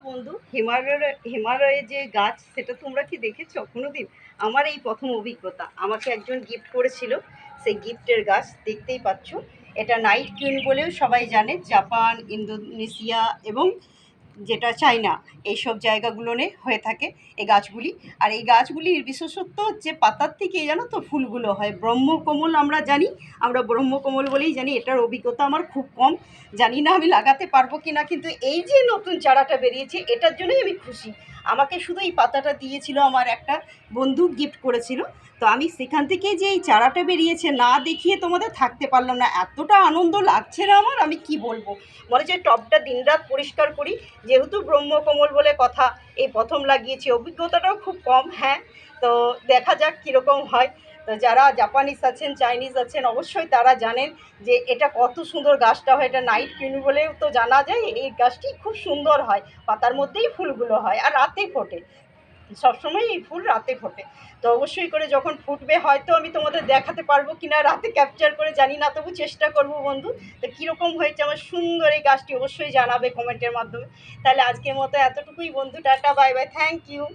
বন্ধু, হিমালয়ে যে গাছ সেটা তোমরা কি দেখেছো কোনোদিন? আমার এই প্রথম অভিজ্ঞতা। আমাকে একজন গিফট করেছিল, সেই গিফটের গাছ দেখতেই পাচ্ছ। এটা নাইট কুইন বলেও সবাই জানে, জাপান, ইন্দোনেশিয়া এবং যেটা চায়না, এইসব জায়গাগুলোনে হয়ে থাকে এই গাছগুলি। আর এই গাছগুলির বিশেষত্ব হচ্ছে পাতার থেকে জানো তো ফুলগুলো হয়। ব্রহ্মকমল আমরা জানি, আমরা ব্রহ্মকমল বলেই জানি। এটার অভিজ্ঞতা আমার খুব কম, জানি না আমি লাগাতে পারবো কি না, কিন্তু এই যে নতুন চারাটা বেরিয়েছে এটার জন্যই আমি খুশি। আমাকে শুধু এই পাতাটা দিয়েছিল, আমার একটা বন্ধু গিফট করেছিল। তো আমি সেখান থেকে যে এই চারাটা বেরিয়েছে না দেখিয়ে তোমাদের থাকতে পারলাম না, এতটা আনন্দ লাগছে না আমার, আমি কি বলবো। মনে হচ্ছে টবটা দিনরাত পরিষ্কার করি, যেহেতু ব্রহ্মকমল বলে কথা, এই প্রথম লাগিয়েছি, অভিজ্ঞতাটাও খুব কম। হ্যাঁ, তো দেখা যাক কীরকম হয়। তো যারা জাপানিজ আছেন, চাইনিজ আছেন, অবশ্যই তারা জানেন যে এটা কত সুন্দর গাছটা হয়। এটা নাইট কুইন বলেও তো জানা যায়। এই গাছটি খুব সুন্দর হয়, পাতার মধ্যেই ফুলগুলো হয় আর রাতে ফোটে। সবসময় এই ফুল রাতে ফোটে। তো অবশ্যই করে যখন ফুটবে হয়তো আমি তোমাদের দেখাতে পারবো কিনা রাতে ক্যাপচার করে, জানি না, তবু চেষ্টা করব বন্ধু। তো কীরকম হয়েছে আমার সুন্দর এই গাছটি অবশ্যই জানাবে কমেন্টের মাধ্যমে। তাহলে আজকের মতো এতটুকুই বন্ধু, tata, bye bye, thank you.